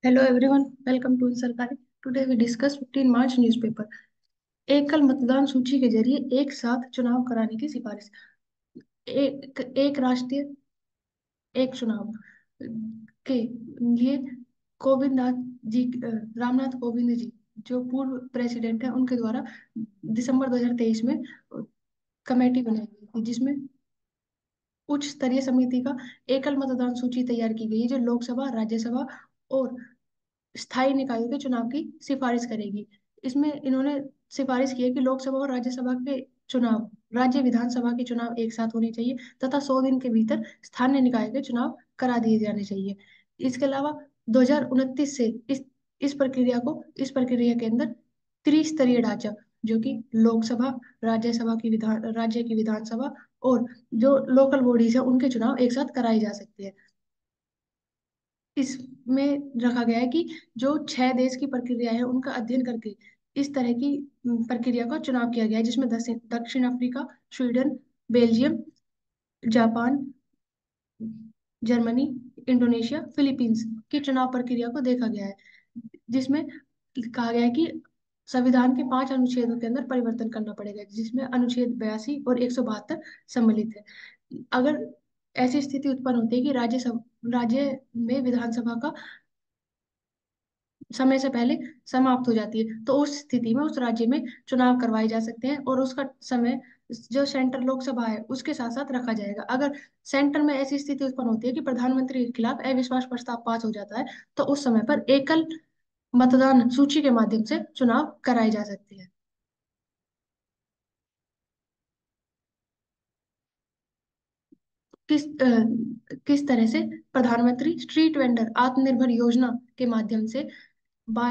Hello everyone, welcome to Sarkari. Today we discuss 15 March newspaper. एकल मतदान सूची के जरिए एक साथ चुनाव कराने की सिफारिश। एक राष्ट्रीय एक चुनाव के लिए कोविंद नाथ जी रामनाथ कोविंद जी जो पूर्व प्रेसिडेंट है उनके द्वारा दिसंबर 2023 में कमेटी बनाई गई थी, जिसमें उच्च स्तरीय समिति का एकल मतदान सूची तैयार की गई है जो लोकसभा, राज्यसभा और स्थायी निकायों के चुनाव की सिफारिश करेगी। इसमें इन्होंने सिफारिश की है कि लोकसभा और राज्यसभा के चुनाव, राज्य विधानसभा के चुनाव एक साथ होने चाहिए तथा 100 दिन के भीतर स्थानीय निकाय के चुनाव करा दिए जाने चाहिए। इसके अलावा 2029 से इस प्रक्रिया के अंदर त्रिस्तरीय ढांचा, जो कि लोकसभा, राज्य की विधानसभा और जो लोकल बॉडीज है उनके चुनाव एक साथ कराए जा सकते हैं। इसमें रखा गया है कि जो 6 देश की प्रक्रिया है उनका अध्ययन करके इस तरह की प्रक्रिया का चुनाव किया गया है, जिसमें दक्षिण Africa, Sweden, Belgium, Japan, Germany, Indonesia, Philippines की चुनाव प्रक्रिया को देखा गया है, जिसमें कहा गया है कि संविधान के 5 अनुच्छेदों के अंदर परिवर्तन करना पड़ेगा, जिसमें अनुच्छेद 82 और 172 सम्मिलित है। अगर ऐसी स्थिति उत्पन्न होती है कि राज्य में विधानसभा का समय से पहले समाप्त हो जाती है, तो उस स्थिति में उस राज्य में चुनाव करवाए जा सकते हैं और उसका समय जो सेंट्रल लोकसभा है उसके साथ साथ रखा जाएगा। अगर सेंटर में ऐसी स्थिति उत्पन्न होती है कि प्रधानमंत्री के खिलाफ अविश्वास प्रस्ताव पास हो जाता है, तो उस समय पर एकल मतदान सूची के माध्यम से चुनाव कराए जा सकते हैं। किस तरह से प्रधानमंत्री स्ट्रीट वेंडर आत्मनिर्भर योजना के माध्यम से बा,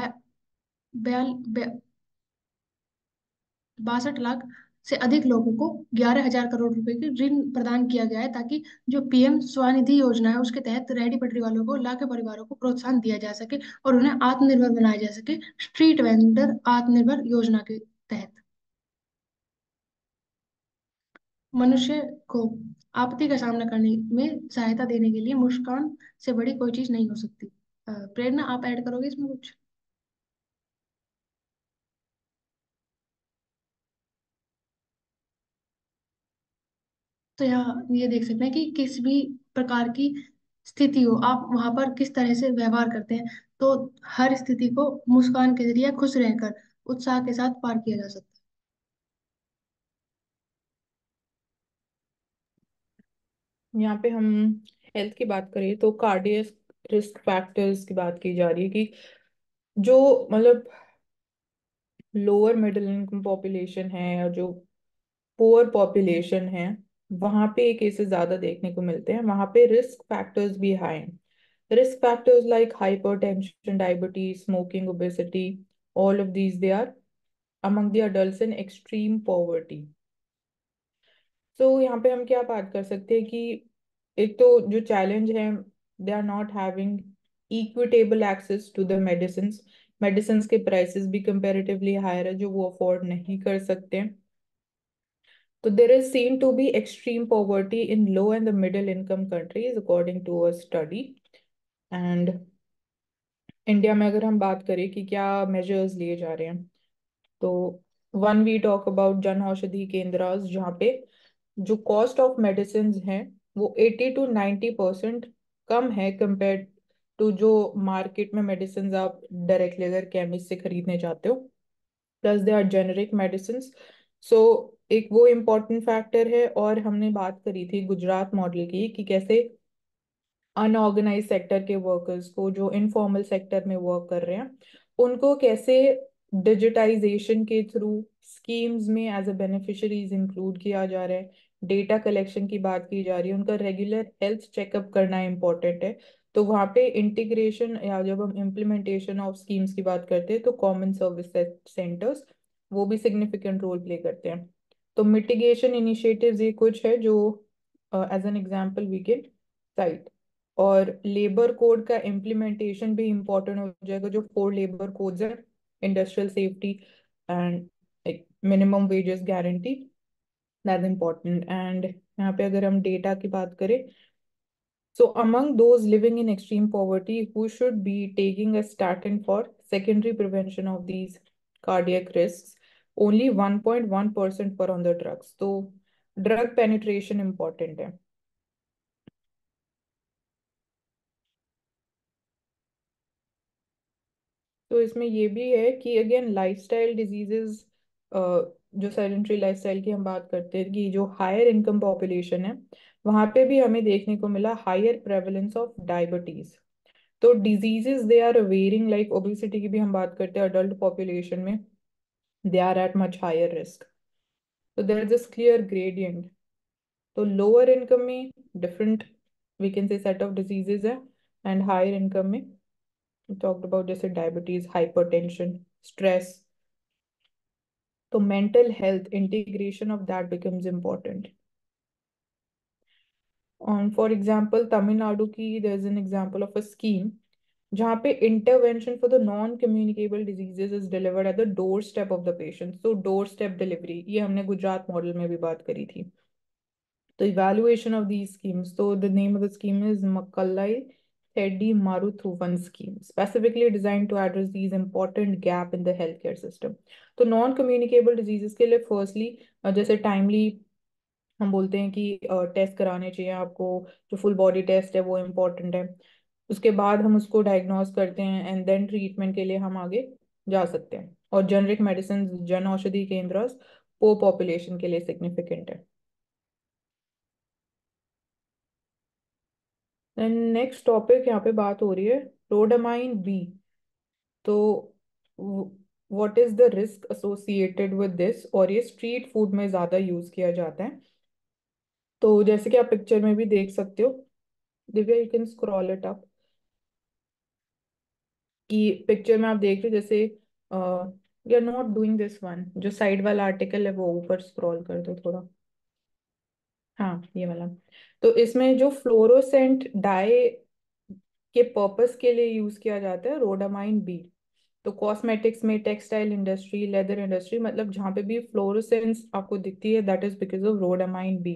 बयाल, 62 लाख से अधिक लोगों को 11,000 करोड़ रुपए की ऋण प्रदान किया गया है, ताकि जो पीएम स्वनिधि योजना है उसके तहत रेहड़ी पटरी वालों को, लाखे परिवारों को प्रोत्साहन दिया जा सके और उन्हें आत्मनिर्भर बनाया जा सके स्ट्रीट वेंडर आत्मनिर्भर योजना के तहत। मनुष्य को आपत्ति का सामना करने में सहायता देने के लिए मुस्कान से बड़ी कोई चीज नहीं हो सकती। प्रेरणा, आप ऐड करोगे इसमें कुछ? तो यहाँ ये देख सकते हैं कि किस भी प्रकार की स्थिति हो, आप वहां पर किस तरह से व्यवहार करते हैं, तो हर स्थिति को मुस्कान के जरिए खुश रहकर उत्साह के साथ पार किया जा सकता यहाँ पे हम हेल्थ की बात करें तो कार्डियक रिस्क फैक्टर्स की बात की जा रही है कि जो मतलब लोअर मिडिल इनकम पॉपुलेशन है और जो पुअर पॉपुलेशन है वहाँ पे ये केसेस ज़्यादा देखने को मिलते हैं। वहाँ पे रिस्क फैक्टर्स भी हाई हैं। Risk factors like hypertension, diabetes, smoking, obesity, all of these they are among the adults in extreme poverty. तो यहाँ पे हम क्या बात कर सकते हैं कि एक तो जो चैलेंज है, they are not having equitable access to the medicines. Medicines के प्राइसेस भी कंपैरेटिवली हायर है जो वो अफोर्ड नहीं कर सकते हैं। तो there is seen to be extreme poverty in low and the middle income countries according to a study. And India में अगर हम बात करें कि क्या मेजर्स लिए जा रहे हैं, तो one we talk about Jan Aushadhi केंद्र, जहाँ पे जो कॉस्ट ऑफ मेडिसिन है वो 80 to 90% कम है कंपेयर टू जो मार्केट में मेडिसिन आप डायरेक्टली अगर केमिस्ट से खरीदने जाते हो। Plus they are generic medicine. So एक वो इम्पोर्टेंट फैक्टर है। और हमने बात करी थी गुजरात मॉडल की कि कैसे अनऑर्गेनाइज सेक्टर के वर्कर्स को, जो इनफॉर्मल सेक्टर में वर्क कर रहे हैं, उनको कैसे डिजिटाइजेशन के थ्रू स्कीम्स में एज अ बेनिफिशरीज इंक्लूड किया जा रहा है। डेटा कलेक्शन की बात की जा रही है, उनका रेगुलर हेल्थ चेकअप करना इम्पोर्टेंट है। तो वहाँ पे इंटीग्रेशन या जब हम इम्प्लीमेंटेशन ऑफ स्कीम्स की बात करते हैं तो कॉमन सर्विस सेंटर्स वो भी सिग्निफिकेंट रोल प्ले करते हैं। तो मिटिगेशन इनिशिएटिव्स ये कुछ है जो as an example we can cite. और लेबर कोड का इम्प्लीमेंटेशन भी इम्पोर्टेंट हो जाएगा। जो 4 लेबर कोड्स है, industrial safety and minimum wages guarantee, that important. And यहाँ पे अगर हम डेटा की बात करें So, among those living in extreme poverty, who should be taking a statin for secondary prevention of these cardiac risks, only 1.1% were on the drugs. So, drug penetration important है. तो इसमें ये भी है कि अगेन लाइफस्टाइल डिजीजेस, जो sedentary lifestyle की हम बात करते हैं कि जो हायर इनकम पॉपुलेशन है वहां पे भी हमें देखने को मिला हायर प्रेवलेंस ऑफ डायबिटीज. तो diseases they are varying, like obesity की भी हम बात करते हैं अडल्ट पॉपुलेशन में, they are at much higher risk. तो there is this clear gradient. तो लोअर इनकम में different we can say set of diseases है, एंड हायर इनकम में टॉक्ड अबाउट जैसे डायबिटीज, हाइपरटेंशन, स्ट्रेस. तो mental health integration of that becomes important. On for example Tamil Nadu की there is an example of a scheme जहाँ पे intervention for the non communicable diseases is delivered at the door step of the patient. तो door step delivery ये हमने Gujarat model में भी बात करी थी. तो evaluation of these schemes. So the name of the scheme is Makalai Teddy Maruthuvan scheme, specifically designed to address these important gap in the healthcare system. तो नॉन कम्युनिकेबल डिजीजेस के लिए फर्स्टली जैसे टाइमली हम बोलते हैं कि test कराने चाहिए आपको, जो फुल बॉडी टेस्ट है वो इम्पोर्टेंट है. उसके बाद हम उसको डायग्नोज करते हैं एंड देन ट्रीटमेंट के लिए हम आगे जा सकते हैं. और जेनरिक मेडिसिन, जन औषधि केंद्र पो पॉपुलेशन के लिए सिग्निफिकेंट है. नेक्स्ट टॉपिक यहाँ पे बात हो रही है रोडामाइन बी. तो what is the risk associated with this, और ये स्ट्रीट फूड में ज्यादा यूज किया जाता है. तो जैसे कि आप पिक्चर में भी देख सकते हो, Divya you can scroll it up, कि पिक्चर में आप देख रहे हो जैसे you are not doing this one, जो साइड वाला आर्टिकल है वो ऊपर स्क्रॉल कर दो थोड़ा. हाँ ये वाला. तो इसमें जो फ्लोरोसेंट डाई के पर्पस के लिए यूज किया जाता है रोडामाइन बी. तो कॉस्मेटिक्स में, टेक्सटाइल इंडस्ट्री, लेदर इंडस्ट्री, मतलब जहाँ पे भी फ्लोरोसेंस आपको दिखती है that is because of rhodamine B.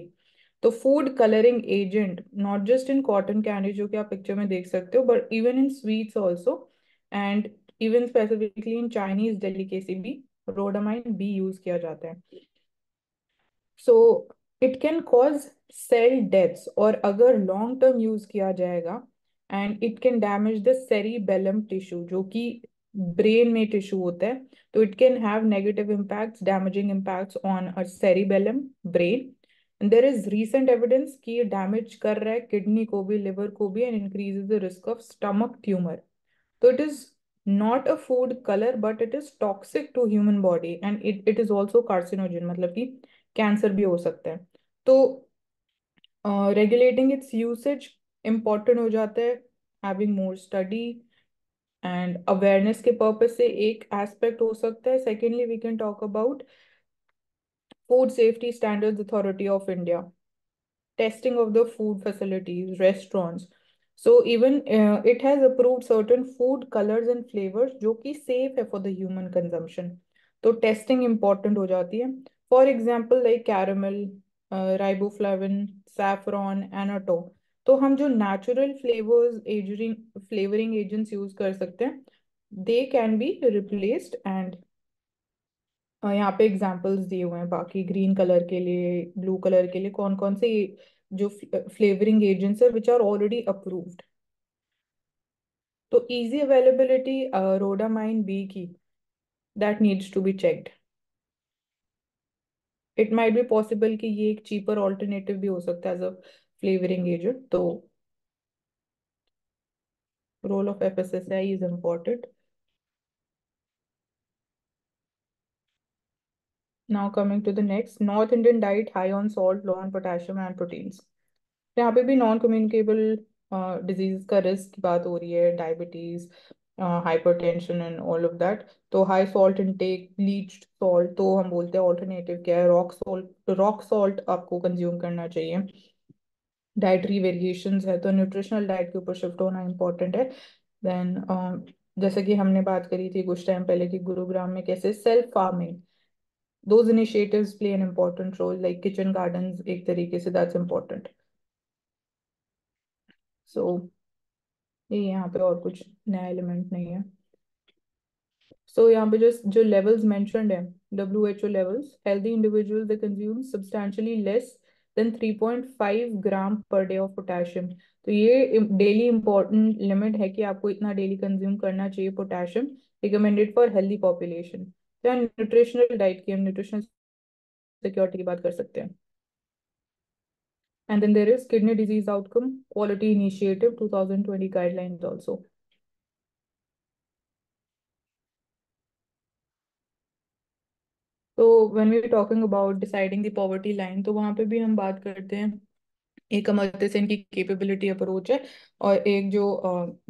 तो food colouring agent not just in cotton candy जो कि आप पिक्चर में देख सकते हो, but even in sweets also, and even specifically in Chinese delicacy भी रोडामाइन बी यूज किया जाता है. So it can cause cell deaths, और अगर लॉन्ग टर्म यूज किया जाएगा, and it can damage the cerebellum tissue जो कि ब्रेन में टिश्यू होता है. तो it can have negative impacts, damaging impacts on a cerebellum brain. And there is recent evidence कि ये डैमेज कर रहा है किडनी को भी, लिवर को भी, and increases the risk of stomach tumour. तो it is not a food colour but it is toxic to human body, and it is also carcinogen, मतलब कि कैंसर भी हो सकता है. तो रेगुलेटिंग इट्स यूसेज इम्पॉर्टेंट हो जाता है, having more study and awareness के पर्पज से एक एस्पेक्ट हो सकता है. Secondly we can talk about food safety standards authority of India, testing of the food facilities, restaurants. So even it has approved certain food colors and flavors जो कि safe है for the human consumption. तो testing important हो जाती है. For example like caramel, riboflavin, saffron, annatto. तो हम जो natural flavors, flavoring agents use कर सकते हैं, they can be replaced. and यहाँ पे एग्जांपल्स दिए हुए हैं बाकी ग्रीन कलर के लिए, ब्लू कलर के लिए कौन कौन से जो फ्लेवरिंग एजेंट्स है विच आर ऑलरेडी अप्रूव्ड. तो इजी अवेलेबिलिटी रोडामाइन बी की, that needs to be checked. It might be possible कि ये एक चीपर ऑल्टरनेटिव भी हो सकता है एज अ फ्लेवरिंग एजेंट. तो role of FSSAI is important. Now coming to the next, north Indian diet high on salt, low on potassium and proteins. यहाँ पे भी नॉन कम्युनिकेबल डिजीज का रिस्क की बात हो रही है, diabetes, hypertension and all of that. तो high salt intake, bleached salt, तो हम बोलते हैं ऑल्टरनेटिव क्या है, रॉक सॉल्ट. रॉक सॉल्ट आपको कंज्यूम करना चाहिए. डाइटरी वेरिएशंस है तो न्यूट्रिशनल डाइट के ऊपर शिफ्ट होना इंपॉर्टेंट है. देन जैसे कि हमने बात करी थी कुछ टाइम पहले कि गुरुग्राम में कैसे self farming, those initiatives play an important role, like kitchen gardens एक तरीके से, दैट्स इम्पोर्टेंट. सो ये यहाँ पे और कुछ नया एलिमेंट नहीं है। सो यहाँ पे जो जो लेवल्स मेंशन्ड है, WHO levels, healthy individual they consume substantially less than 3.5 gram per day of potassium. तो ये डेली इंपॉर्टेंट लिमिट है कि आपको इतना डेली कंज्यूम करना चाहिए potassium, recommended for healthy population. तो यहाँ न्यूट्रिशनल डाइट की, हम न्यूट्रिशनल सिक्योरिटी की बात कर सकते हैं। And then there is kidney disease outcome quality initiative 2020 guidelines also. तो when we talking about deciding the poverty line, तो वहां पे भी हम बात करते हैं, एक अमर्त्य सेन की कैपेबिलिटी अप्रोच है, और एक जो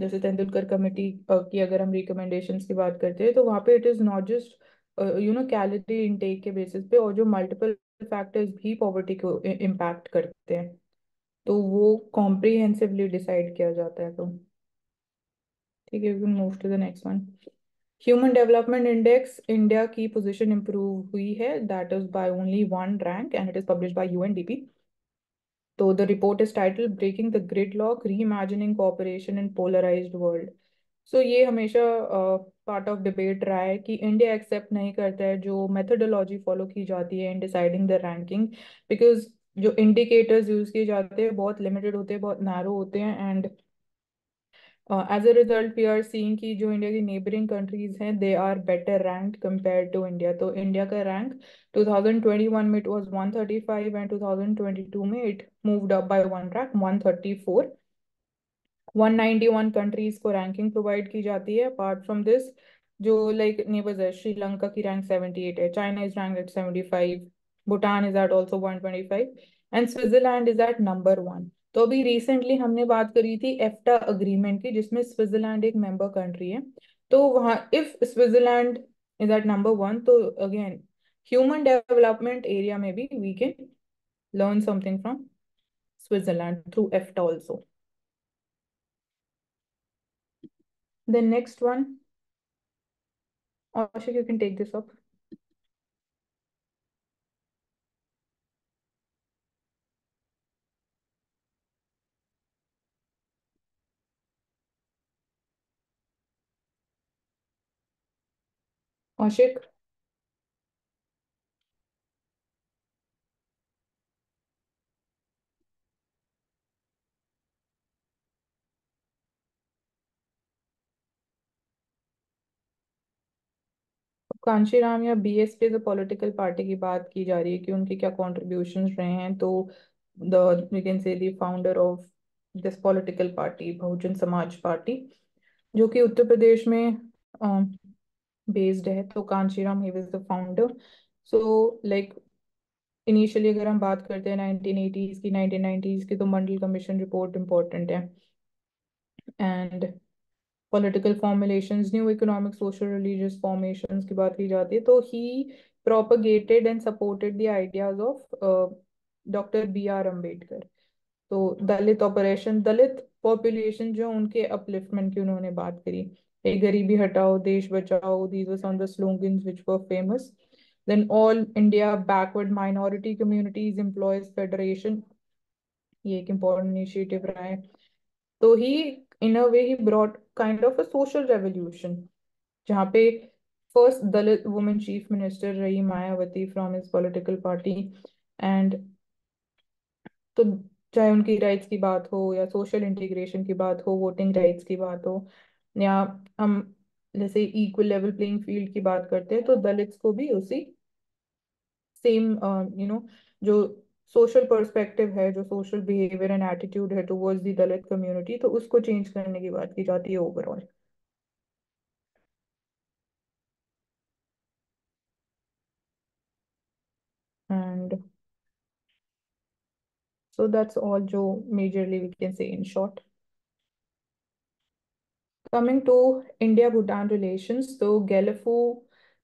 जैसे तेंदुलकर कमेटी की अगर हम रिकमेंडेशंस की बात करते हैं, तो वहाँ पे it is not just calorie intake के बेसिस पे, और जो मल्टीपल फैक्टर्स भी पॉवर्टी को इम्पैक्ट करते हैं, तो वो कॉम्प्रिहेंसिवली डिसाइड किया जाता है। तो ठीक है, we can move to the next one. Human development index, India की पोजीशन इंप्रूव हुई है, that is by only 1 rank, and it is publish by UNDP. तो the report is title breaking the gridlock, reimagining cooperation in polarised world. So ये हमेशा part of debate रहा है कि India accept नहीं करता है जो मेथोडोलॉजी फॉलो की जाती है in deciding the ranking, because जो इंडिकेटर्स यूज किए जाते हैं बहुत लिमिटेड होते हैं, बहुत नैरो होते हैं, and as a result we are seeing कि जो इंडिया की नेबरिंग कंट्रीज हैं they are better ranked compare to India. तो इंडिया का रैंक 2021 में इट वाज 135, एंड 2022 में it moved up by 1 rank, 134। 191 countries को रैंकिंग प्रोवाइड की जाती है। अपार्ट फ्रॉम दिस, जो लाइक नेबर्स है, श्रीलंका की रैंक 78 है, China is rank at 75, Bhutan is at also 125, and Switzerland is at number 1। तो अभी रिसेंटली हमने बात करी थी एफ्टा अग्रीमेंट की, जिसमें स्विट्जरलैंड एक मेंबर कंट्री है। तो वहाँ if Switzerland is at number 1, तो अगेन ह्यूमन डेवलपमेंट एरिया में भी we can learn something from Switzerland through EFTA also. The next one, Ashik, you can take this up. Ashik, Kanshiram या BSP as a political party की बात की जा रही है कि उनके क्या कॉन्ट्रीब्यूशंस रहे हैं। तो the we can say the founder of this political party, Bahujan Samaj party, जो कि उत्तर प्रदेश में बेस्ड है, तो Kanshiram he was the founder. So like initially अगर हम बात करते हैं 1980s की, 1990s की, तो मंडल कमीशन रिपोर्ट इंपॉर्टेंट है, and political formulations, new economic social religious formations की बात की जाती है, तो he propagated and supported the ideas of doctor B.R. Ambedkar. तो दलित ऑपरेशन, दलित पॉपुलेशन जो उनके अपलिफ्टमेंट की उन्होंने बात करी, एक गरीबी हटाओ देश बचाओ, these were some of the slogans which were famous. Then All India backward minority communities employees federation, ये एक इम्पोर्टेंट इनिशिएटिव रहा है। तो he in a way he brought kind of a social revolution, जहाँ पे first Dalit women chief minister रही Mayawati from his political party. And तो चाहे उनकी राइट्स की बात हो, या सोशल इंटीग्रेशन की बात हो, वोटिंग राइट्स की बात हो, या हम जैसे इक्वल लेवल प्लेइंग फील्ड की बात करते हैं, तो दलित्स को भी उसी सेम जो सोशल पर्सपेक्टिव है, जो सोशल बिहेवियर एंड एटीट्यूड है टुवर्ड्स द दलित कम्युनिटी, तो उसको चेंज करने की बात की जाती है overall. And so that's all जो majorly we can say in short. Coming to India Bhutan relations, तो गैलफू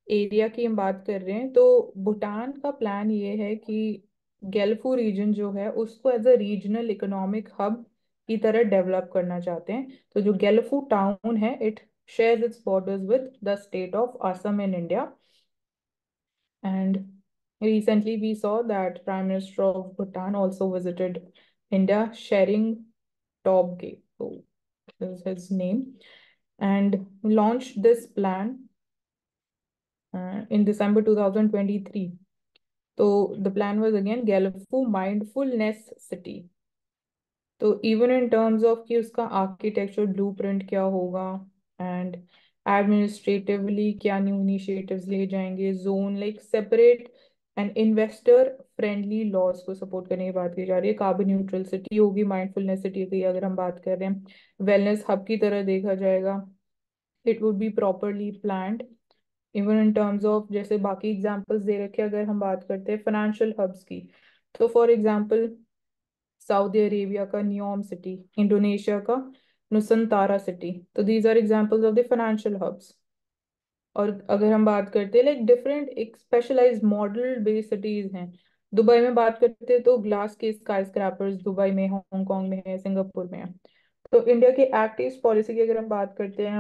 एरिया की हम बात कर रहे हैं, तो भूटान का प्लान ये है कि गैलफू रीजन जो है उसको as a regional economic hub की तरह डेवलप करना चाहते हैं। तो जो गैलफू टाउन है, it shares its borders with the state of Assam in India, and recently we saw that Prime Minister of Bhutan also visited India, sharing top gate So this is his name, and launched this plan in December 2023. So the plan was again Galfu Mindfulness City. तो even in terms of कि उसका architecture blueprint क्या होगा, and administratively क्या new initiatives लिए जाएंगे, zone like separate and investor friendly laws को support करने की बात की जा रही है, कार्बन न्यूट्रल सिटी होगी, माइंडफुलनेस सिटी की अगर हम बात कर रहे हैं, वेलनेस हब की तरह देखा जाएगा, it would be properly planned. Even in terms of जैसे बाकी एग्जांपल्स दे रखे हैं, अगर हम बात करते हैं फाइनेंशियल हब्स की, तो फॉर एग्जांपल सऊदी अरेबिया का नियोम सिटी, इंडोनेशिया का नुसंतारा सिटी, तो these are examples of the financial hubs. और अगर हम बात करते हैं लाइक डिफरेंट एक स्पेशलाइज्ड मॉडल बेस्ड सिटीज हैं, दुबई में बात करते हैं तो ग्लास के स्काई स्क्रैपर्स दुबई में, हांगकांग में है, सिंगापुर में है। तो इंडिया की एक्ट ईस्ट पॉलिसी की अगर हम बात करते हैं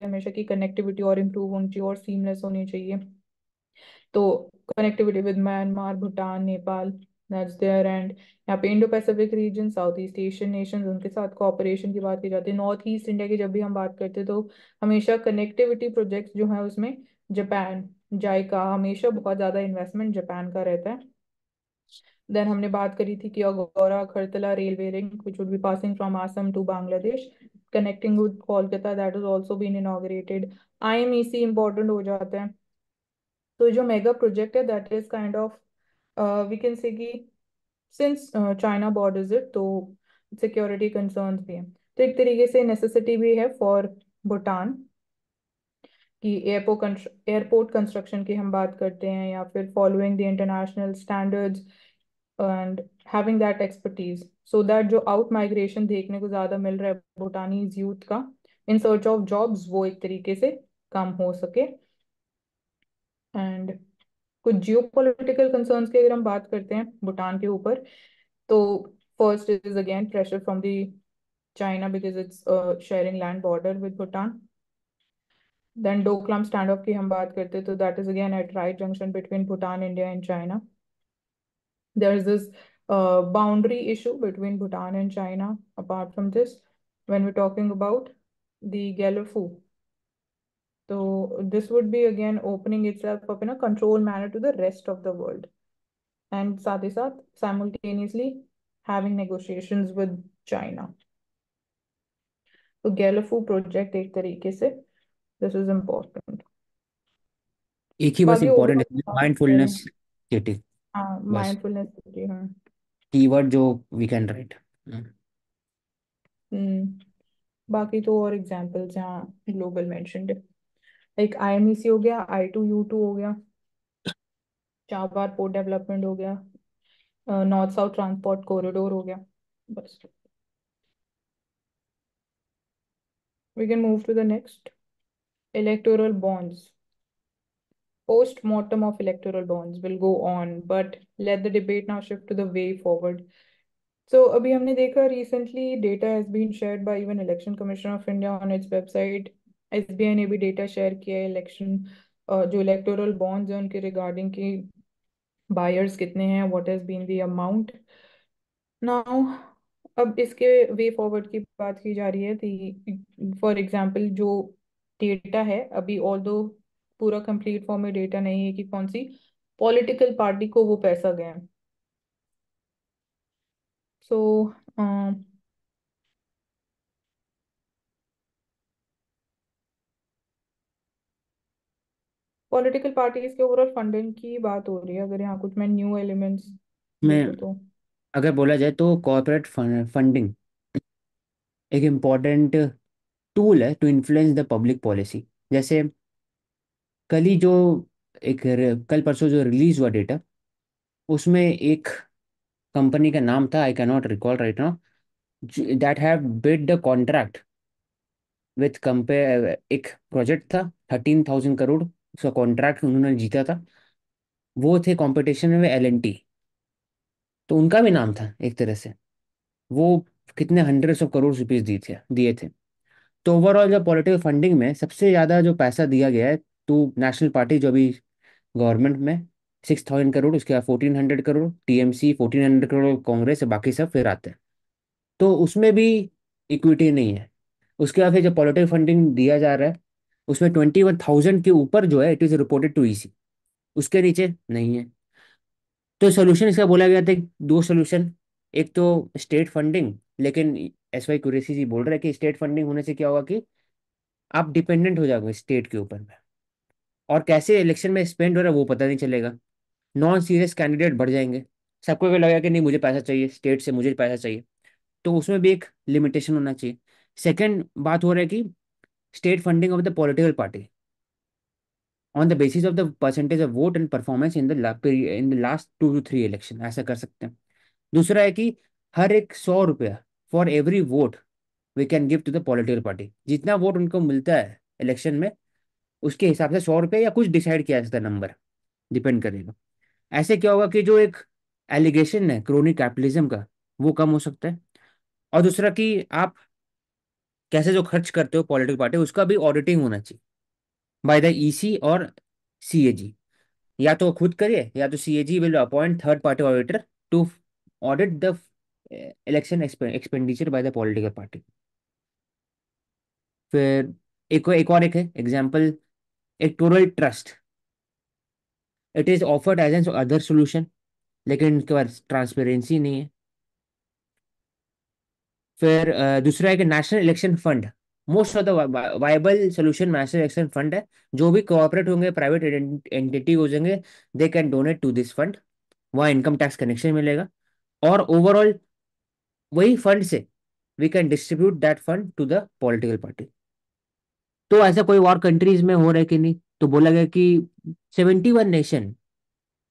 हमेशा की कनेक्टिविटी और इम्प्रूव होनी चाहिए और सीमलेस होनी चाहिए। तो connectivity with Myanmar, Bhutan, Nepal, that's there, and यहाँ पे Indo Pacific region, South East Asian nations, उनके साथ कोऑपरेशन की बात की जाती है। नॉर्थ ईस्ट इंडिया की जब भी हम बात करते हैं तो हमेशा कनेक्टिविटी प्रोजेक्ट्स जो है उसमें जापान, जाइका, हमेशा बहुत ज्यादा इन्वेस्टमेंट जापान का रहता है। देन हमने बात करी थी कि अगोरा खरतला railway ring which would be passing from Assam to Bangladesh, connecting with Kolkata, that is also been inaugurated. IMEC important हो जाता है। तो जो मेगा प्रोजेक्ट है that is kind of we can say कि सिंस चाइना बॉर्डर्स इट, तो सिक्योरिटी कंसर्न्स भी हैं, तो एक तरीके से नेसेसिटी भी है फॉर भूटान कि एयरपोर्ट कंस्ट्रक्शन की हम बात करते हैं या फिर following the international standards and having that expertise, so that जो आउट माइग्रेशन देखने को ज्यादा मिल रहा है भूटानीज यूथ का इन सर्च ऑफ जॉब्स, वो एक तरीके से कम हो सके। एंड कुछ जियो पॉलिटिकल कंसर्न्स की अगर हम बात करते हैं भूटान के ऊपर, तो first is again pressure from the China because it's sharing land border with Bhutan. Then Doklam stand off की हम बात करते हैं तो that is again at right junction between Bhutan, India and China. There is this boundary issue between Bhutan and China. Apart from this, when we're talking about the Galafu, so this would be again opening itself up in a controlled manner to the rest of the world, and साथ ही साथ simultaneously having negotiations with China. तो गैलफू project एक तरीके से this is important. एक ही बस बाकी important overall है, बात करें, माइंडफुलनेस सिटी, हाँ बस माइंडफुलनेस जी हाँ। कीवर्ड जो वी कैन राइट। हम्म, बाकी तो और एग्जांपल्स यहाँ ग्लोबल मेंशन्ड है, लाइक आईएमईसी हो गया, I2U2 हो गया, चाबार पोर्ट डेवलपमेंट हो गया, नॉर्थ साउथ ट्रांसपोर्ट कॉरिडोर हो गया, बस। We can move to the next, electoral bonds. Post-mortem of electoral bonds will go on, but let the debate now shift to the way forward. So अभी हमने देखा recently data has been shared by even Election Commission of India on its website. SBI ने भी data share किया है election जो electoral bonds हैं उनके regarding कि buyers कितने हैं, what has been the amount. Now अब इसके वे फॉरवर्ड की बात की जा रही है कि फॉर एग्जांपल जो डेटा है अभी, ऑल दो पूरा कंप्लीट फॉर्म में डेटा नहीं है कि कौन सी पॉलिटिकल पार्टी को वो पैसा गया। सो पॉलिटिकल पार्टीज के ओवरऑल फंडिंग की बात हो रही है, अगर यहाँ कुछ मैं न्यू एलिमेंट्स में देखो तो। अगर बोला जाए तो कॉर्पोरेट फंडिंग एक इम्पॉर्टेंट टूल है to influence the public policy. जैसे कल ही जो कल परसों जो रिलीज हुआ डेटा, उसमें एक कंपनी का नाम था, I can not recall right now, that have bid the contract with compare, एक प्रोजेक्ट था 13,000 करोड़, उसका कॉन्ट्रैक्ट उन्होंने जीता था। वो थे कंपटीशन में L&T, तो उनका भी नाम था एक तरह से। वो कितने हंड्रेड्स ऑफ करोड़ रुपीज दिए थे। तो ओवरऑल जो पॉलिटिकल फंडिंग में सबसे ज़्यादा जो पैसा दिया गया है तो नेशनल पार्टी जो अभी गवर्नमेंट में 6,000 करोड़, उसके बाद 1,400 करोड़ TMC, 1,400 करोड़ कांग्रेस, बाकी सब फिर आते हैं। तो उसमें भी इक्विटी नहीं है। उसके बाद फिर जो पॉलिटिकल फंडिंग दिया जा रहा है उसमें 21,000 के ऊपर जो है it is reported to EC, उसके नीचे नहीं है। तो सोल्यूशन इसका बोला गया था, दो सोल्यूशन। एक तो स्टेट फंडिंग, लेकिन एस वाई कुरैशी जी बोल रहे हैं कि स्टेट फंडिंग होने से क्या होगा कि आप डिपेंडेंट हो जाओगे स्टेट के ऊपर में, और कैसे इलेक्शन में स्पेंड हो रहा है वो पता नहीं चलेगा। नॉन सीरियस कैंडिडेट बढ़ जाएंगे, सबको भी लगेगा कि नहीं मुझे पैसा चाहिए स्टेट से, मुझे पैसा चाहिए। तो उसमें भी एक लिमिटेशन होना चाहिए। सेकंड बात हो रहा है कि state funding of the political party on the basis of the percentage of vote and performance in the last 2 to 3 election, ऐसा कर सकते हैं। दूसरा है कि हर एक 100 रुपया for every vote we can give to the political party, जितना वोट उनको मिलता है इलेक्शन में उसके हिसाब से 100 रुपये या कुछ डिसाइड किया जाता है, नंबर डिपेंड करेगा। ऐसे क्या होगा कि जो एक एलिगेशन है क्रोनिक कैपिटलिज्म का वो कम हो सकता है। और दूसरा कि आप कैसे जो खर्च करते हो पॉलिटिकल पार्टी उसका भी ऑडिटिंग होना चाहिए बाय द ईसी और सीएजी। या तो खुद करिए या तो CAG will appoint third party auditor to audit the election expenditure by the political party. फिर एक है example, electoral trust. It is offered as an other solution, लेकिन इसके बाद ट्रांसपेरेंसी नहीं है। फिर दूसरा है कि national election fund. Most of the viable solution national election fund है। जो भी कोऑपरेट होंगे, प्राइवेट एंटिटी हो जाएंगे, they can donate to this fund, वहाँ इनकम टैक्स कनेक्शन मिलेगा। और ओवरऑल वही फंड से we can distribute that fund to the political party. तो ऐसा कोई और कंट्रीज में हो रहा है कि नहीं, तो बोला गया कि 71 nation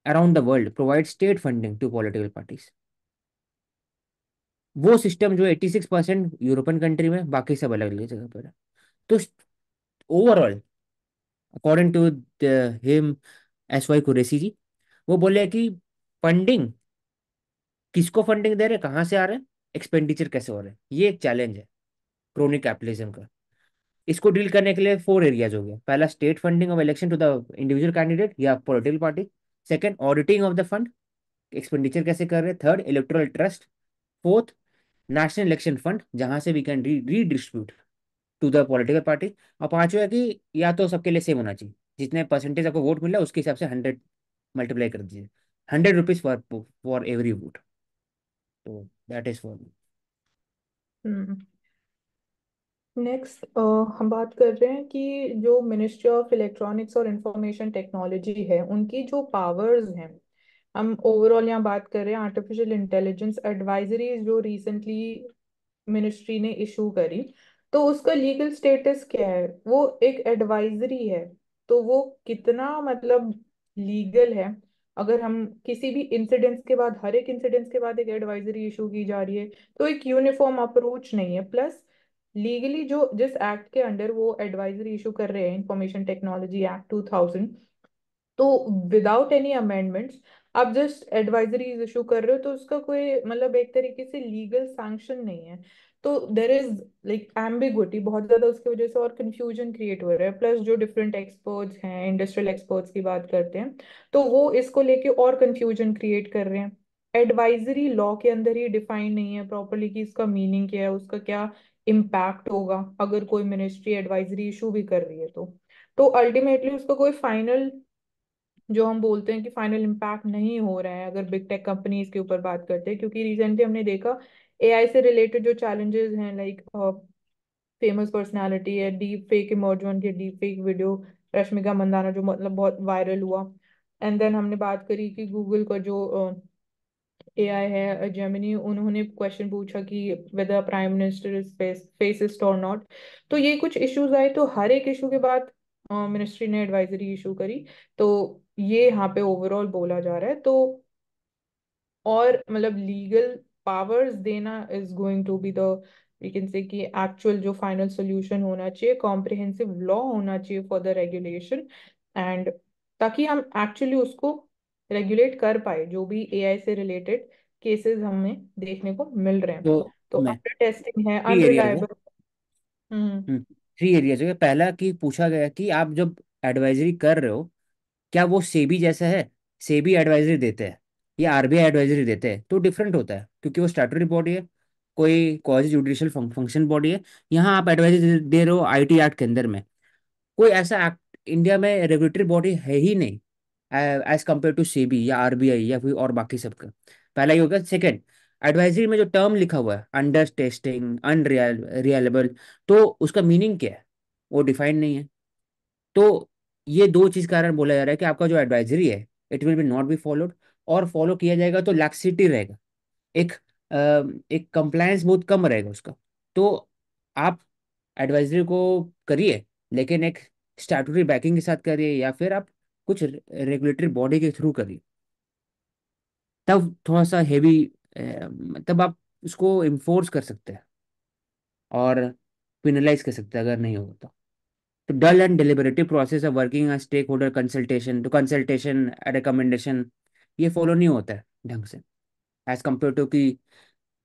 around the world provide state funding to political parties. वो सिस्टम जो 86% यूरोपियन कंट्री में, बाकी सब अलग अलग जगह पर है। तो overall according to him, S Y Qureshi ji, वो बोले कि फंडिंग, किसको फंडिंग दे रहे हैं, कहाँ से आ रहे हैं, एक्सपेंडिचर कैसे हो रहे हैं, ये एक चैलेंज है क्रोनिक कैपिटलिज्म का। इसको डील करने के लिए 4 एरियाज हो गए। पहला state funding of election to the individual candidate या political party. Second auditing of the fund, expenditure कैसे कर रहे हैं। Third electoral trust. Fourth national election fund, जहां से we can redistribute to the political party. और पांचवा है कि या तो सबके लिए सेम होना चाहिए, जितने परसेंटेज आपको वोट मिला उसके हिसाब से 100 मल्टीप्लाई कर दीजिए, 100 rupees for for every vote. तो that is four. Hmm. Next हम बात कर रहे हैं कि जो मिनिस्ट्री ऑफ इलेक्ट्रॉनिक्स और इंफॉर्मेशन टेक्नोलॉजी है उनकी जो पावर्स हैं। हम ओवरऑल यहाँ बात कर रहे हैं आर्टिफिशियल इंटेलिजेंस एडवाइजरीज जो रिसेंटली मिनिस्ट्री ने इशू करी। तो उसका लीगल स्टेटस क्या है? वो एक एडवाइजरी है, तो वो कितना मतलब लीगल है? अगर हम किसी भी इंसिडेंट्स के बाद, हर एक इंसिडेंट्स के बाद एक एडवाइजरी इशू की जा रही है, तो एक यूनिफॉर्म अप्रोच नहीं है। प्लस लीगली जो जिस एक्ट के अंडर वो एडवाइजरी इशू कर रहे हैं, इंफॉर्मेशन टेक्नोलॉजी एक्ट 2000, तो विदाउट एनी अमेंडमेंट्स आप जस्ट एडवाइजरीज इशू कर रहे हो, तो उसका कोई मतलब एक तरीके से लीगल सैंक्शन नहीं है। तो देर इज लाइक एम्बिग्विटी बहुत ज्यादा, उसकी वजह से और कंफ्यूजन क्रिएट हो रहा है। प्लस जो डिफरेंट एक्सपर्ट्स हैं, इंडस्ट्रियल एक्सपर्ट्स की बात करते हैं, तो वो इसको लेके और कंफ्यूजन क्रिएट कर रहे हैं। एडवाइजरी लॉ के अंदर ही डिफाइन नहीं है प्रॉपरली कि इसका मीनिंग क्या है, उसका क्या इम्पैक्ट होगा अगर कोई मिनिस्ट्री एडवाइजरी इशू भी कर रही है। तो अल्टीमेटली उसका कोई फाइनल, जो हम बोलते हैं कि फाइनल इम्पैक्ट नहीं हो रहा है अगर बिग टेक कंपनीज के ऊपर बात करते हैं। क्योंकि रिसेंटली हमने देखा एआई से रिलेटेड जो चैलेंजेस हैं, लाइक फेमस पर्सनालिटी है, डीप फेक इमोजी की deep fake video, Rashmika Mandanna जो मतलब बहुत वायरल हुआ। एंड देन हमने बात करी कि गूगल का जो एआई है जेमिनी, उन्होंने क्वेश्चन पूछा कि whether prime minister is fascist और नॉट। तो ये कुछ इश्यूज आए, तो हर एक इशू के बाद मिनिस्ट्री ने एडवाइजरी इशू करी। तो ये यहाँ पे ओवरऑल बोला जा रहा है। तो और मतलब लीगल पावर्स देना is going to be the, we can say कि एक्चुअल जो फाइनल सोल्यूशन होना चाहिए, कॉम्प्रिहेंसिव लॉ होना चाहिए फॉर द रेगुलेशन। एंड ताकि हम एक्चुअली उसको रेगुलेट कर पाए, जो भी एआई से रिलेटेड केसेस हमें देखने को मिल रहे हैं। तो तो मैं अंडर टेस्टिंग है, 3 एरियाज है। अनरिलायबल। हम्म। 3 एरियाज है। पहला कि पूछा गया कि आप जब एडवाइजरी कर रहे हो, क्या वो सेबी जैसा है, सेबी एडवाइजरी देते हैं या आरबीआई एडवाइजरी देते हैं, तो डिफरेंट होता है क्योंकि वो स्टैट्यूटरी बॉडी है। कोई क्वासी जुडिशियल फंक्शन बॉडी है। यहाँ आप एडवाइजरी दे रहे हो आईटी एक्ट के अंदर में। कोई ऐसा एक्ट इंडिया में रेगुलेटरी बॉडी है ही नहीं एज कम्पेयर टू सेबी या आरबीआई या फिर और बाकी सबका। पहला ये होगा। सेकंड, एडवाइजरी में जो टर्म लिखा हुआ है अंडर टेस्टिंग अनरिलायबल, तो उसका मीनिंग क्या है? वो डिफाइन नहीं है। तो ये दो चीज कारण बोला जा रहा है कि आपका जो एडवाइजरी है it will be not be followed, और फॉलो किया जाएगा तो लैक्सिटी रहेगा। एक एक कंप्लायंस बहुत कम रहेगा उसका। तो आप एडवाइजरी को करिए, लेकिन एक स्टैट्यूटरी बैकिंग के साथ करिए, या फिर आप कुछ रेगुलेटरी बॉडी के थ्रू करिए। तब थोड़ा सा हेवी, तब आप उसको इन्फोर्स कर सकते हैं और पिनलाइज कर सकते हैं अगर नहीं होगा तो dull and deliberative process of working stake holder consultation, तो कंसल्टेशन रिकमेंडेशन ये फॉलो नहीं होता है ढंग से एज कम्पेयर टू कि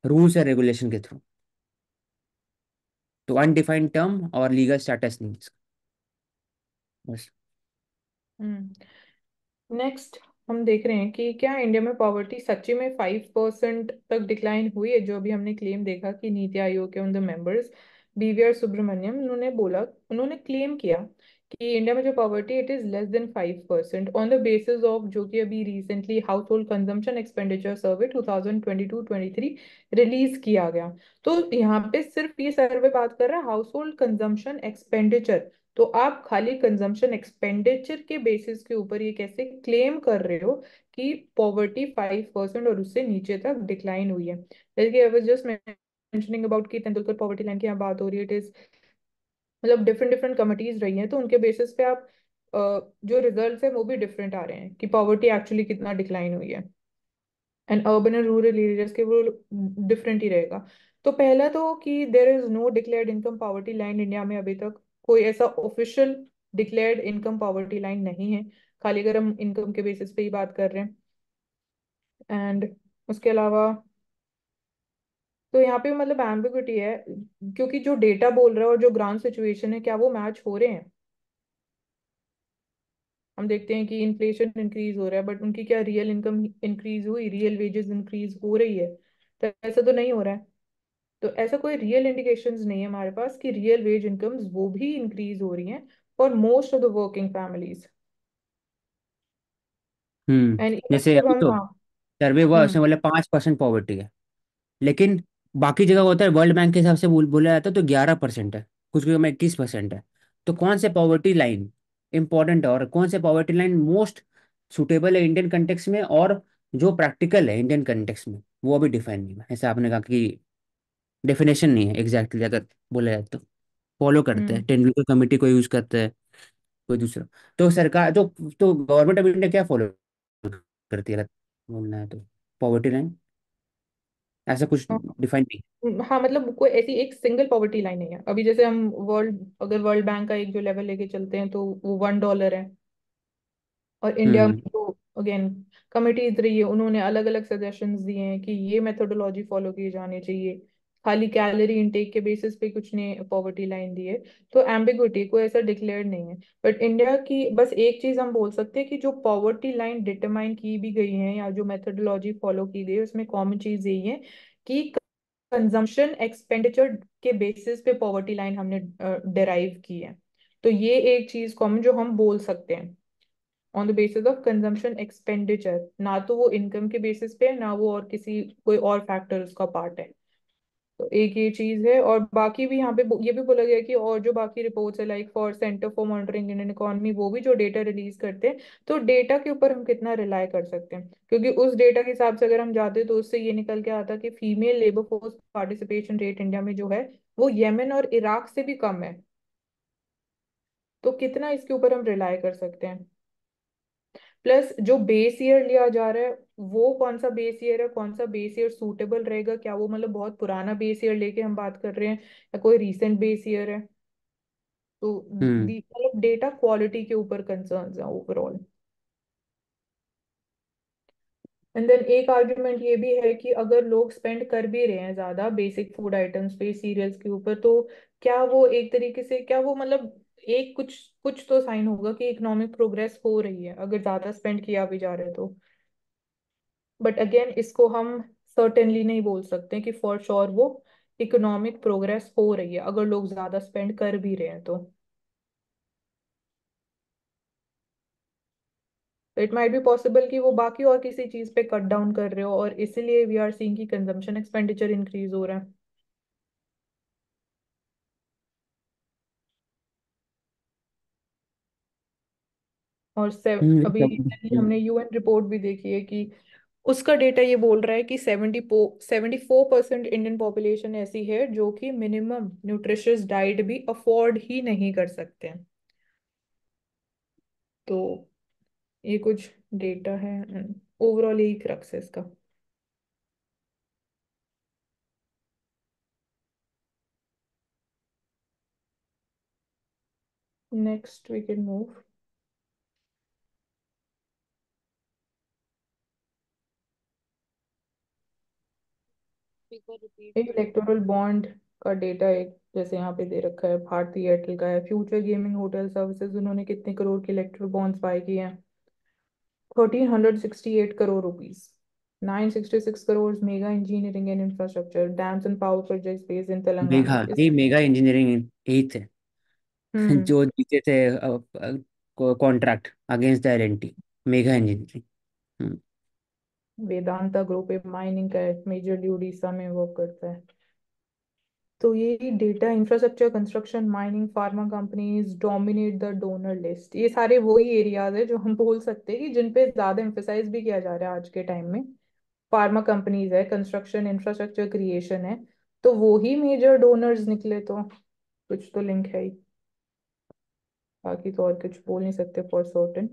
रूल्स एंड रेगुलेशन के थ्रू। तो अनडिफाइंड टर्म और लीगल स्टेटस नहीं है इसका, बस। नेक्स्ट हम देख रहे हैं कि क्या इंडिया में पॉवर्टी सच्ची में 5% तक डिक्लाइन हुई है, जो अभी हमने क्लेम देखा कि नीति आयोग के उन द मेंबर्स बीवीआर सुब्रमण्यम उन्होंने क्लेम किया कि इंडिया में जो poverty it is less than 5% on the basis of जो कि अभी recently house hold consumption expenditure सर्वे 2022-23 रिलीज किया गया। तो यहाँ पे सिर्फ ये सर्वे बात कर रहा है हाउस होल्ड कंजम्पशन एक्सपेंडिचर। तो आप खाली कंजम्पशन एक्सपेंडिचर के बेसिस के ऊपर ये कैसे क्लेम कर रहे हो कि पॉवर्टी 5% और उससे नीचे तक डिक्लाइन हुई है? जैसे कि I was just mentioning about कि तेंदुलकर पॉवर्टी लाइन की यहाँ बात हो रही है, इट इज मतलब डिफरेंट डिफरेंट कमिटीज रही हैं, तो उनके बेसिस पे आप जो रिजल्ट्स है वो भी डिफरेंट आ रहे हैं कि पॉवर्टी एक्चुअली कितना डिक्लाइन हुई है। And urban and rural areas के वो डिफरेंट ही रहेगा। तो पहला तो कि there is no declared income poverty line India में अभी तक। कोई ऐसा official declared income poverty line नहीं है, खाली अगर हम इनकम के बेसिस पे ही बात कर रहे हैं। एंड उसके अलावा तो यहाँ पे मतलब एम्बिग्विटी है, क्योंकि जो डेटा बोल रहा है और जो ग्राउंड सिचुएशन है क्या वो मैच हो रहे हैं? हम देखते हैं कि इन्फ्लेशन इंक्रीज हो रहा है, बट उनकी क्या रियल इनकम इंक्रीज हुई, रियल वेजेस इंक्रीज हो रही है? तो ऐसा तो नहीं हो रहा है। तो ऐसा कोई रियल इंडिकेशंस नहीं है हमारे पास कि रियल वेज इनकम्स वो भी इंक्रीज हो रही हैं for most of the working families. And even जैसे जब अभी हम तो हाँ। सर्वे हुआ उसमें हम्म। बोले 5% पॉवर्टी है, लेकिन बाकी जगह होता है वर्ल्ड बैंक के हिसाब से बोला जाता है तो 11% है, कुछ जगह में 21% है। तो कौन से पॉवर्टी लाइन इंपॉर्टेंट है और कौन से पॉवर्टी लाइन मोस्ट सुटेबल है इंडियन कंटेक्स में, और जो प्रैक्टिकल है इंडियन कंटेक्स में, वो अभी डिफाइन नहीं है। ऐसे आपने कहा कि डेफिनेशन नहीं है एग्जैक्टली अगर बोला जाए तो। फॉलो करते हैं हम्म। तेंदुलकर कमेटी को यूज करते हैं, कोई दूसरा। तो सरकार तो गवर्नमेंट ऑफ इंडिया क्या फॉलो करती है अगर बोलना है तो? पॉवर्टी लाइन ऐसा कुछ डिफाइन नहीं। हाँ मतलब कोई ऐसी एक सिंगल पॉवर्टी लाइन नहीं है अभी। जैसे हम अगर वर्ल्ड बैंक का एक जो लेवल लेके चलते हैं तो वो $1 है। और इंडिया में हम्म तो अगेन कमिटीज रही है, उन्होंने अलग अलग सजेशंस दिए हैं कि ये मेथोडोलॉजी फॉलो की जानी चाहिए। खाली कैलोरी इनटेक के बेसिस पे कुछ ने पॉवर्टी लाइन दी है। तो एम्बिग्विटी कोई ऐसा डिक्लेयर्ड नहीं है। बट इंडिया की बस एक चीज हम बोल सकते हैं कि जो पॉवर्टी लाइन डिटरमाइन की भी गई है या जो मेथोडोलॉजी फॉलो की गई है उसमें कॉमन चीज यही है कि कंजम्पशन एक्सपेंडिचर के बेसिस पे पॉवर्टी लाइन हमने डिराइव की है। तो ये एक चीज कॉमन जो हम बोल सकते हैं on the basis of consumption expenditure, ना तो वो इनकम के बेसिस पे है ना वो और किसी कोई और फैक्टर उसका पार्ट है। तो एक ये चीज है। और बाकी भी यहाँ पे ये भी बोला गया कि और जो बाकी रिपोर्ट्स है like for centre for monitoring Indian economy वो भी जो डेटा रिलीज करते हैं, तो डेटा के ऊपर हम कितना रिलाय कर सकते हैं? क्योंकि उस डेटा के हिसाब से अगर हम जाते तो उससे ये निकल के आता कि female labour force participation rate India में जो है वो येमेन और इराक से भी कम है। तो कितना इसके ऊपर हम रिलाय कर सकते हैं? प्लस जो बेस ईयर लिया जा रहा है वो कौन सा बेस ईयर है, कौन सा बेस ईयर सूटेबल रहेगा? क्या वो मतलब बहुत पुराना बेस ईयर लेके हम बात कर रहे हैं या कोई रीसेंट बेस ईयर है? तो हम्म मतलब डेटा क्वालिटी के ऊपर कंसर्न्स हैं ओवरऑल। एंड देन एक आर्ग्यूमेंट ये भी है कि अगर लोग स्पेंड कर भी रहे हैं ज्यादा बेसिक फूड आइटम्स पे सीरियल्स के ऊपर, तो क्या वो एक तरीके से क्या वो मतलब एक कुछ कुछ तो साइन होगा कि इकोनॉमिक प्रोग्रेस हो रही है अगर ज्यादा स्पेंड किया भी जा रहा है तो? बट अगेन इसको हम सर्टेनली नहीं बोल सकते कि फॉर श्योर वो इकोनॉमिक प्रोग्रेस हो रही है अगर लोग ज्यादा स्पेंड कर भी रहे हैं तो इट माइट बी पॉसिबल कि वो बाकी और किसी चीज पे कट डाउन कर रहे हो और इसीलिए वी आर सीइंग कि कंजम्पशन एक्सपेंडिचर इंक्रीज हो रहा है। और अभी रिसेंटली हमने यूएन रिपोर्ट भी देखी है कि उसका डेटा ये बोल रहा है कि 74% इंडियन पॉपुलेशन ऐसी है जो कि मिनिमम न्यूट्रिशियस डाइट भी अफोर्ड ही नहीं कर सकते हैं। तो ये कुछ डेटा है, ओवरऑल यही क्रक्स है इसका। Next we can move. Electoral bond का डेटा एक जैसे यहाँ पे दे रखा है, भारती एयरटेल का है, फ्यूचर गेमिंग होटल सर्विसेज उन्होंने कितने करोड़ के इलेक्टोरल बॉन्ड्स बाय किए हैं, 1368 crore rupees. 966 crore mega engineering and infrastructure dams and power projects based in Telangana mega, इस। यही मेगा इंजीनियरिंग यही थे। हम्म। जो जीते थे contract against the L&T, mega engineering. Vedanta group एक माइनिंग का है, मेजरली उड़ीसा में वर्क करता है। तो ये data infrastructure construction mining pharma companies dominate the donor list, ये सारे वही एरियाज है जो हम बोल सकते हैं कि जिन पे ज्यादा एम्फेसाइज भी किया जा रहा है आज के टाइम में। फार्मा कंपनीज है, कंस्ट्रक्शन इंफ्रास्ट्रक्चर क्रिएशन है, तो वो ही मेजर डोनर्स निकले, तो कुछ तो लिंक है ही। बाकी तो और कुछ बोल नहीं सकते for certain.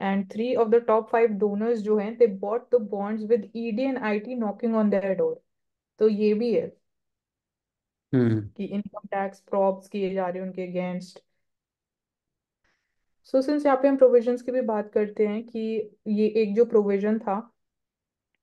And 3 of the top 5 donors जो हैं they bought the bonds with ED and IT knocking on their door. तो ये भी है हम्म। कि इनकम टैक्स प्रॉब्स किए जा रहे हैं उनके अगेंस्ट। सो सिंस यहाँ पे हम प्रोविजंस की भी बात करते हैं कि ये एक जो प्रोविजन था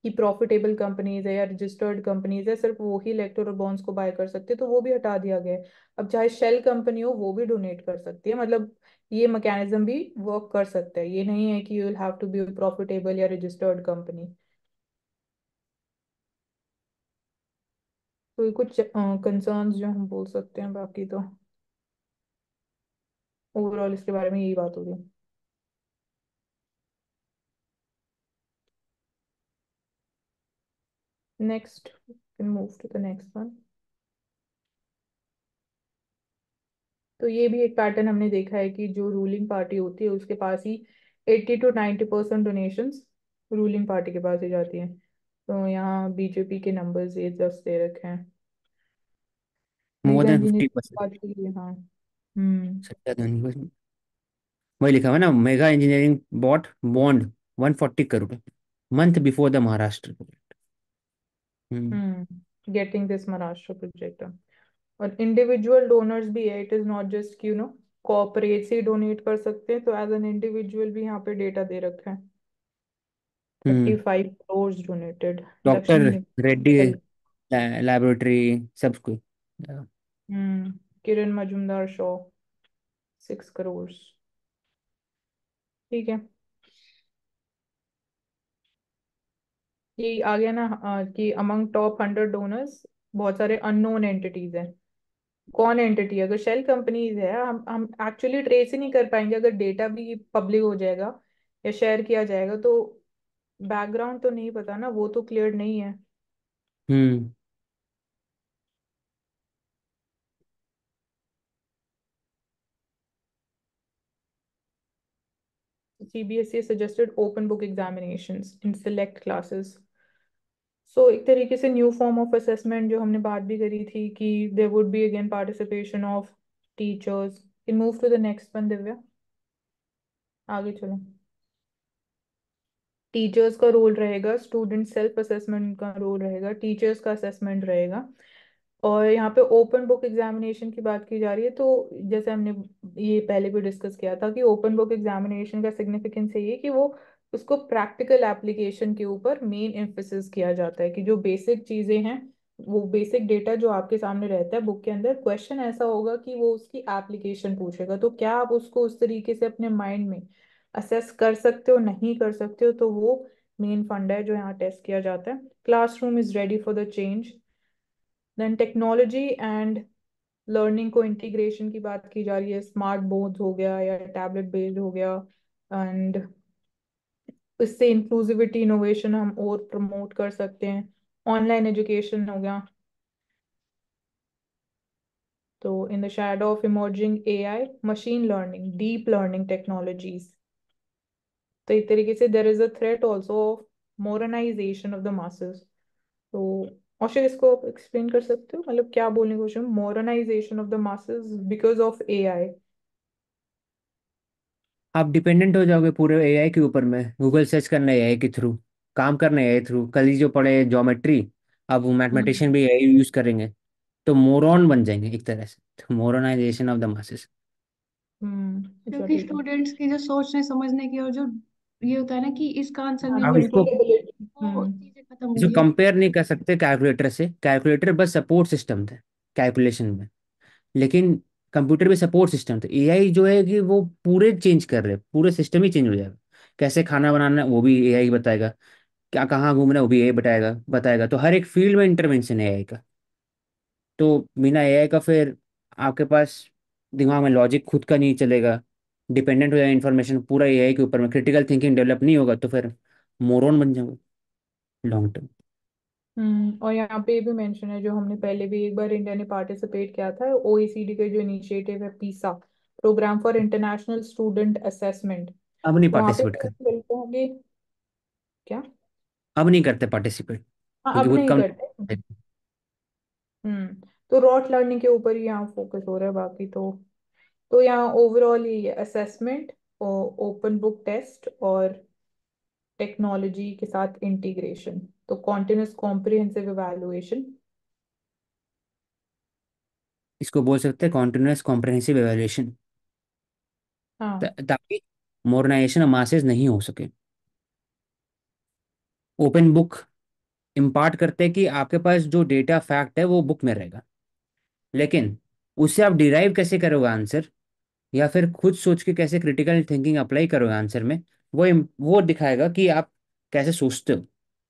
कि प्रॉफिटेबल कंपनीज है या रजिस्टर्ड कंपनीज है सिर्फ वो ही इलेक्टोरल बॉन्ड्स को बाय कर सकते हैं, तो वो भी हटा दिया गया है। अब चाहे शेल कंपनी हो वो भी डोनेट कर सकती है, मतलब ये मैकेनिज्म भी वर्क कर सकता है, ये नहीं है कि you will have to be profitable या रजिस्टर्ड कंपनी। तो ये कुछ कंसर्न्स जो हम बोल सकते हैं, बाकी तो ओवरऑल इसके बारे में यही बात होगी। Next can move to the next one. तो ये भी एक पैटर्न हमने देखा है कि जो रूलिंग पार्टी होती है उसके पास ही 80 to 90% डोनेशंस रूलिंग पार्टी के पास ही जाती हैं। तो यहाँ बीजेपी के नंबर्स ये जस्ट दे रखे हैं। मोर मेगा देन इंजीनियरिंग 50%। बात की है, हाँ। हम्म। सच्चा धनी, वही लिखा हुआ ना, mega engineering bought bond 140 crore month before the Maharashtra project. Hmm. Getting this Maharashtra project. और इंडिविजुअल डोनर्स भी है, इट इज नॉट जस्ट कि कॉर्पोरेट से डोनेट कर सकते हैं, तो एज एन इंडिविजुअल भी यहाँ पे डेटा दे रखा है। Thirty hmm. Five crore donated. Doctor Lakshmi Reddy Nidhi. Laboratory सबको। किरण मजुमदार शो 6 करोड़। ठीक है। ये आ गया ना कि अमंग टॉप 100 डोनर्स बहुत सारे अननोन एंटिटीज हैं। कौन एंटिटी, अगर शेल कंपनीज है हम एक्चुअली ट्रेस ही नहीं कर पाएंगे अगर डेटा भी पब्लिक हो जाएगा या शेयर किया जाएगा तो बैकग्राउंड तो नहीं पता ना, वो तो क्लियर नहीं है। हम्म। CBSE suggested open book examinations in select classes। सो एक तरीके से न्यू फॉर्म ऑफ असेसमेंट जो हमने बात भी करी थी कि there would be again participation of teachers. In move to the next one Divya, आगे चलो। टीचर्स का रोल रहेगा, स्टूडेंट सेल्फ असेसमेंट का रोल रहेगा, टीचर्स का असेसमेंट रहेगा। और यहाँ पे ओपन बुक एग्जामिनेशन की बात की जा रही है, तो जैसे हमने ये पहले भी डिस्कस किया था कि ओपन बुक एग्जामिनेशन का सिग्निफिकेंस ये है कि वो उसको प्रैक्टिकल एप्लीकेशन के ऊपर मेन एम्फेसिस किया जाता है कि जो बेसिक चीजें हैं, वो बेसिक डेटा जो आपके सामने रहता है बुक के अंदर, क्वेश्चन ऐसा होगा कि वो उसकी एप्लीकेशन पूछेगा, तो क्या आप उसको उस तरीके से अपने माइंड में असेस कर सकते हो नहीं कर सकते हो, तो वो मेन फंड है जो यहाँ टेस्ट किया जाता है। Classroom is ready for the change. Then technology and learning को इंटीग्रेशन की बात की जा रही है, स्मार्ट बोर्ड हो गया या टैबलेट बेस्ड हो गया, एंड इससे इंक्लूसिविटी इनोवेशन हम और प्रमोट कर सकते हैं। ऑनलाइन एजुकेशन हो गया। तो in the shadow of emerging AI, machine learning, deep learning technologies, तो एक तरीके से there is a threat also of modernisation of the masses. तो औषध इसको एक्सप्लेन कर सकते हो, मतलब क्या बोलने की कोशिश, modernisation of the masses because of AI. आप डिपेंडेंट हो जाओगे पूरे एआई के ऊपर में, गूगल सर्च करना एआई के थ्रू, काम करना एआई थ्रू। कल ही जो पढ़े ज्योमेट्री, अब वो हम्म। मैथमेटिशियन भी एआई यूज करेंगे। तो मोरॉन बन जाएंगे एक तरह से, तो मोरनाइजेशन ऑफ द मासेस। क्योंकि एग्जैक्टली। स्टूडेंट्स की जो सोचने समझने की और जो ये होता है ना कि इसका आंसर हाँ, नहीं आप मिल रहा, इसको थिंकिंग वो एबिलिटी। चीजें खत्म हो इसको रही है। कंपेयर नहीं कर सकते कैलकुलेटर से। कैलकुलेटर बस सपोर्ट सिस्टम थे कैलकुलेशन में, लेकिन कंप्यूटर भी सपोर्ट सिस्टम थे। एआई जो है कि वो पूरे चेंज कर रहे हैं, पूरे सिस्टम ही चेंज हो जाएगा। कैसे खाना बनाना है वो भी एआई बताएगा, क्या कहाँ घूमना है वो भी एआई बताएगा। तो हर एक फील्ड में इंटरवेंशन है एआई का। तो बिना एआई का फिर आपके पास दिमाग में लॉजिक खुद का नहीं चलेगा, डिपेंडेंट हो जाएगा इन्फॉर्मेशन पूरा एआई के ऊपर में, क्रिटिकल थिंकिंग डेवलप नहीं होगा, तो फिर मोरन बन जाओगे लॉन्ग टर्म। और यहाँ पे ये भी मेंशन है, जो हमने पहले भी एक बार इंडिया ने पार्टिसिपेट किया था, ओईसीडी का जो इनिशिएटिव है PISA, programme for international student assessment. अब नहीं तो वहाँ पे पार्टिसिपेट कर, मिलते होंगे क्या? अब नहीं करते पार्टिसिपेट, हाँ, क्योंकि अब बहुत नहीं कम। करते। तो रॉट लर्निंग के ऊपर ही यहाँ फोकस हो रहा है, बाकी तो यहाँ ओवरऑल ये असेसमेंट और ओपन बुक टेस्ट और टेक्नोलॉजी के साथ इंटीग्रेशन, तो कॉन्टिन्यूस कॉम्प्रिहेंसिव इवैल्यूएशन। इसको बोल सकते हैं कॉन्टिन्यूस कॉम्प्रहेंसिव एवेल्यूएशन, हाँ। ताकि मॉडर्नाइजेशन मासेस नहीं हो सके। ओपन बुक इम्पार्ट करते हैं कि आपके पास जो डेटा फैक्ट है वो बुक में रहेगा, लेकिन उससे आप डिराइव कैसे करोगे आंसर, या फिर खुद सोच के कैसे क्रिटिकल थिंकिंग अप्लाई करोगे आंसर में, वो दिखाएगा कि आप कैसे सोचते हो,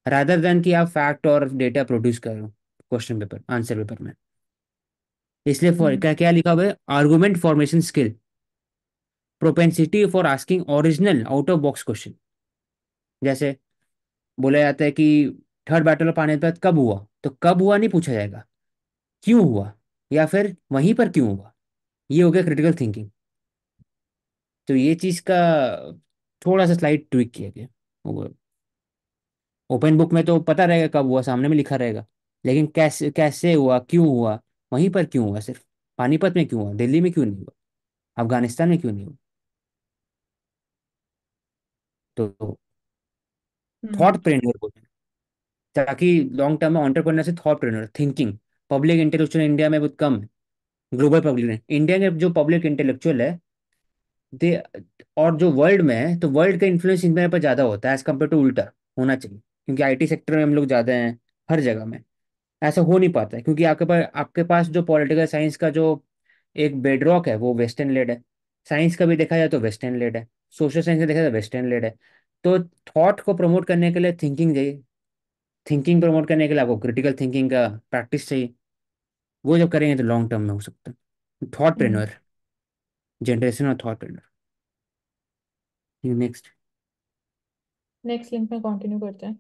रादर देन कि आप फैक्ट और डेटा प्रोड्यूस करो क्वेश्चन पेपर आंसर पेपर में। इसलिए हम्म। क्या क्या लिखा हुआ है, argument formation skill, propensity for asking original out of box question. जैसे बोला जाता है कि थर्ड बैटल ऑफ पानीपत कब हुआ, तो कब हुआ नहीं पूछा जाएगा, क्यों हुआ, या फिर वहीं पर क्यों हुआ। ये हो गया क्रिटिकल थिंकिंग। तो ये चीज का थोड़ा सा स्लाइड ट्विक किया गया। ओपन बुक में तो पता रहेगा कब हुआ, सामने में लिखा रहेगा, लेकिन कैसे कैसे हुआ, क्यों हुआ, वहीं पर क्यों हुआ, सिर्फ पानीपत में क्यों हुआ, दिल्ली में क्यों नहीं हुआ, अफगानिस्तान में क्यों नहीं हुआ। तो थॉट हम्म। प्रेन्योर बोलते हैं, ताकि लॉन्ग टर्म में ऑन्टरप्रेन्योर से thoughtpreneur thinking. Public intellectual India में बहुत कम है, ग्लोबल पब्लिक इंडिया के जो पब्लिक इंटेलेक्चुअल है दे, और जो वर्ल्ड में है, तो वर्ल्ड का इन्फ्लुएंस इंडिया पर ज़्यादा होता है एज कम्पेयर टू उल्टा होना चाहिए, क्योंकि आईटी सेक्टर में हम लोग ज़्यादा हैं, हर जगह में। ऐसा हो नहीं पाता है क्योंकि आपके पास जो पॉलिटिकल साइंस का जो एक बेडरॉक है वो वेस्टर्न लेड है। साइंस का भी देखा जाए तो वेस्टर्न लेड है, सोशल साइंस का देखा जाए तो वेस्टर्न लेड है। तो थॉट को प्रमोट करने के लिए थिंकिंग चाहिए, थिंकिंग प्रमोट करने के लिए आपको क्रिटिकल थिंकिंग का प्रैक्टिस चाहिए। वो जब करेंगे तो लॉन्ग टर्म में हो सकता है थॉट हम्म। प्रेन्योर, जनरेशन और थॉट प्रेन्योर। नेक्स्ट। नेक्स्ट लिंक में कंटिन्यू करते हैं।